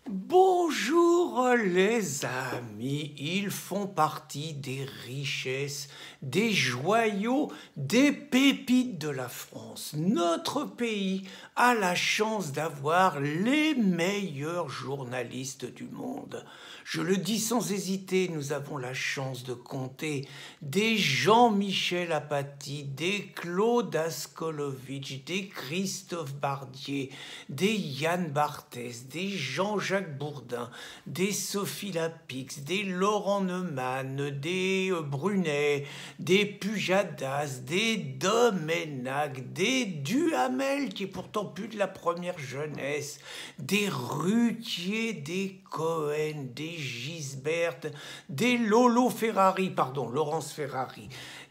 Bonjour les amis, ils font partie des richesses, des joyaux, des pépites de la France. Notre pays a la chance d'avoir les meilleurs journalistes du monde. Je le dis sans hésiter, nous avons la chance de compter des Jean-Michel Apathy, des Claude Askolovitch, des Christophe Bardier, des Yann Barthès, des Jean-Jacques Bourdin, des Sophie Lapix, des Laurent Neumann, des Brunet, des Pujadas, des Domenach, des Duhamel, qui est pourtant plus de la première jeunesse, des Ruquier, des Cohen, des Gisbert, des Laurence Ferrari,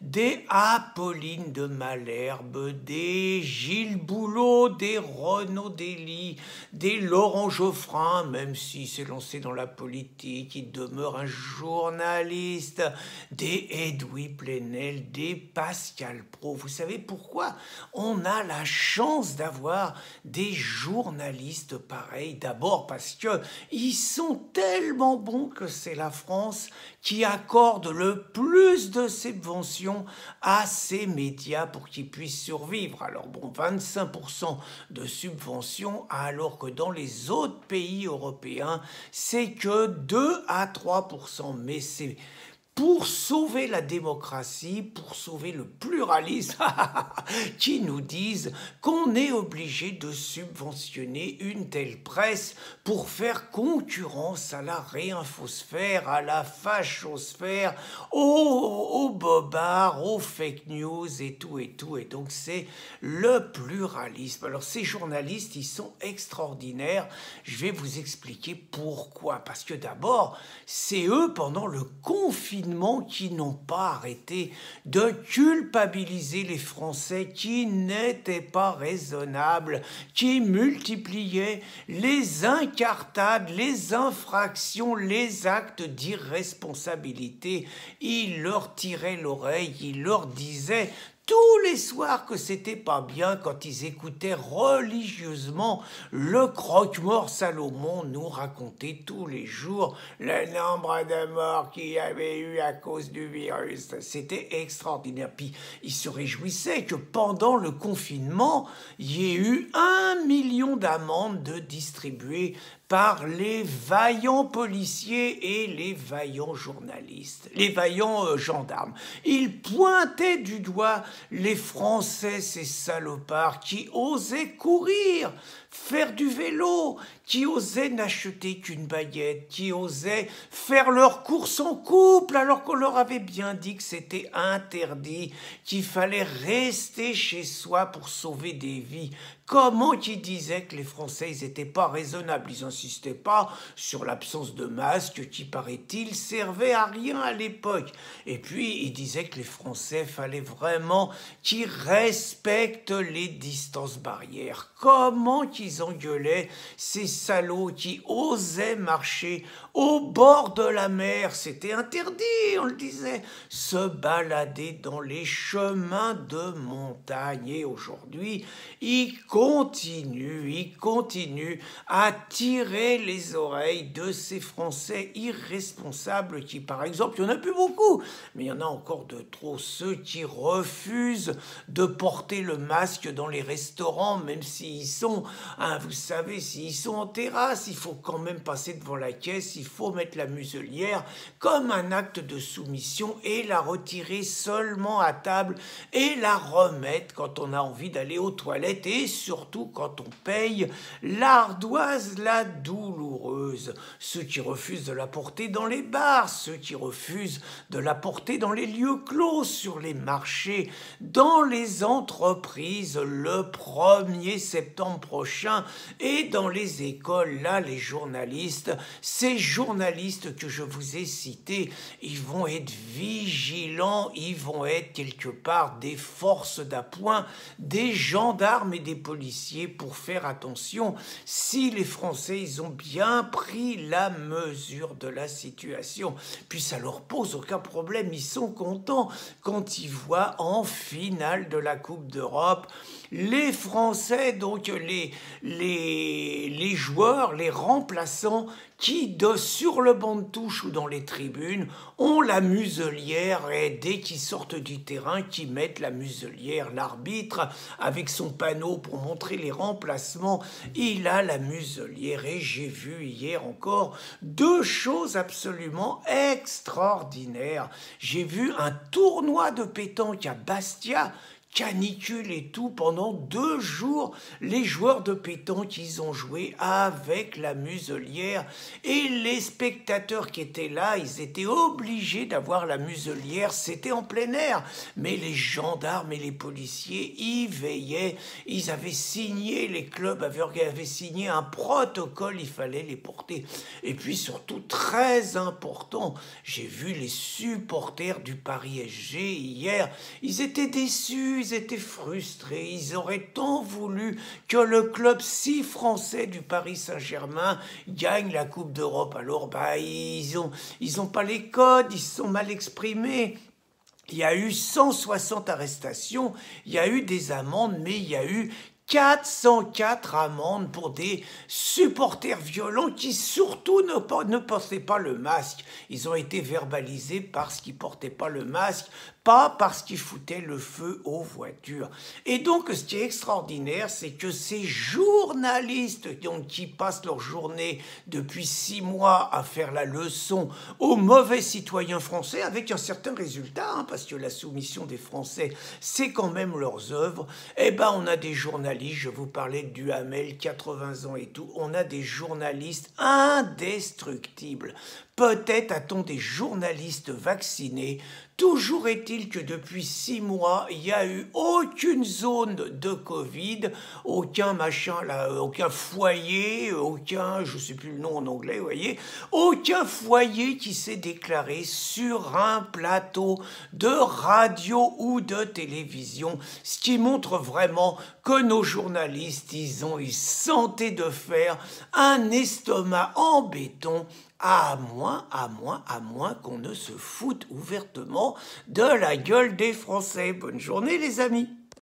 des Apolline de Malherbe, des Gilles Boulot, des Renaud Dely, des Laurent Geoffrin, même s'il s'est lancé dans la politique, il demeure un journaliste, des Edoui Plenel, des Pascal Praud. Vous savez pourquoi on a la chance d'avoir des journalistes pareils? D'abord parce qu'ils sont tellement bons que c'est la France qui accorde le plus de subventions à ces médias pour qu'ils puissent survivre. Alors bon, 25% de subventions, alors que dans les autres pays européens, c'est que 2 à 3%. Mais c'est pour sauver la démocratie, pour sauver le pluralisme, qui nous disent qu'on est obligé de subventionner une telle presse pour faire concurrence à la réinfosphère, à la fachosphère, aux bobards, aux fake news et tout et tout. Et donc c'est le pluralisme. Alors ces journalistes, ils sont extraordinaires. Je vais vous expliquer pourquoi. Parce que d'abord, c'est eux pendant le confinement qui n'ont pas arrêté de culpabiliser les Français qui n'étaient pas raisonnables, qui multipliaient les incartades, les infractions, les actes d'irresponsabilité. Ils leur tiraient l'oreille, ils leur disaient tous les soirs que c'était pas bien quand ils écoutaient religieusement le croque-mort Salomon nous raconter tous les jours le nombre de morts qu'il y avait eu à cause du virus. C'était extraordinaire. Puis ils se réjouissaient que pendant le confinement, il y ait eu 1 million d'amendes de distribuées par les vaillants policiers et les vaillants journalistes, les vaillants gendarmes. Ils pointaient du doigt les Français, ces salopards, qui osaient courir, faire du vélo, qui osaient n'acheter qu'une baguette, qui osaient faire leurs courses en couple alors qu'on leur avait bien dit que c'était interdit, qu'il fallait rester chez soi pour sauver des vies. Comment qu'ils disaient que les Français, ils n'étaient pas raisonnables, ils n'insistaient pas sur l'absence de masque qui, paraît-il, servait à rien à l'époque. Et puis, ils disaient que les Français, fallait vraiment qu'ils respectent les distances barrières. Comment qu'ils engueulaient ces salauds qui osaient marcher au bord de la mer, c'était interdit, on le disait, se balader dans les chemins de montagne. Et aujourd'hui, ils continuent à tirer les oreilles de ces Français irresponsables qui, par exemple, il n'y en a plus beaucoup, mais il y en a encore de trop, ceux qui refusent de porter le masque dans les restaurants, même s'ils sont, vous savez, s'ils sont en terrasse, il faut quand même passer devant la caisse, il faut mettre la muselière comme un acte de soumission et la retirer seulement à table et la remettre quand on a envie d'aller aux toilettes et surtout quand on paye l'ardoise, la douloureuse. Ceux qui refusent de la porter dans les bars, ceux qui refusent de la porter dans les lieux clos, sur les marchés, dans les entreprises le 1er septembre prochain et dans les écoles, là, les journalistes, ces journalistes que je vous ai cités, ils vont être vigilants, ils vont être quelque part des forces d'appoint, des gendarmes et des policiers pour faire attention si les Français, ils ont bien pris la mesure de la situation. Puis ça leur pose aucun problème, ils sont contents quand ils voient en finale de la Coupe d'Europe les Français, donc les joueurs, les remplaçants, qui, sur le banc de touche ou dans les tribunes, ont la muselière et dès qu'ils sortent du terrain, qui mettent la muselière. L'arbitre, avec son panneau pour montrer les remplacements, il a la muselière. Et j'ai vu hier encore deux choses absolument extraordinaires. J'ai vu un tournoi de pétanque à Bastia, canicule et tout, pendant 2 jours, les joueurs de pétanque, ils ont joué avec la muselière et les spectateurs qui étaient là, ils étaient obligés d'avoir la muselière, c'était en plein air, mais les gendarmes et les policiers y veillaient, ils avaient signé, les clubs avaient signé un protocole, il fallait les porter. Et puis surtout, très important, j'ai vu les supporters du Paris SG hier, ils étaient déçus, ils étaient frustrés, ils auraient tant voulu que le club si français du Paris Saint-Germain gagne la Coupe d'Europe. Alors, ils ont pas les codes, ils se sont mal exprimés. Il y a eu 160 arrestations, il y a eu des amendes, mais il y a eu 404 amendes pour des supporters violents qui surtout ne portaient pas le masque. Ils ont été verbalisés parce qu'ils ne portaient pas le masque, pas parce qu'ils foutaient le feu aux voitures. Et donc, ce qui est extraordinaire, c'est que ces journalistes qui passent leur journée depuis 6 mois à faire la leçon aux mauvais citoyens français, avec un certain résultat, parce que la soumission des Français, c'est quand même leurs œuvres, on a des journalistes, je vous parlais de Duhamel, 80 ans et tout, on a des journalistes indestructibles. Peut-être a-t-on des journalistes vaccinés. Toujours est-il que depuis 6 mois, il n'y a eu aucune zone de Covid, aucun aucun foyer, je ne sais plus le nom en anglais, vous voyez, aucun foyer qui s'est déclaré sur un plateau de radio ou de télévision, ce qui montre vraiment que nos journalistes, ils sentaient de faire un estomac en béton, à moins qu'on ne se foute ouvertement de la gueule des Français. Bonne journée les amis.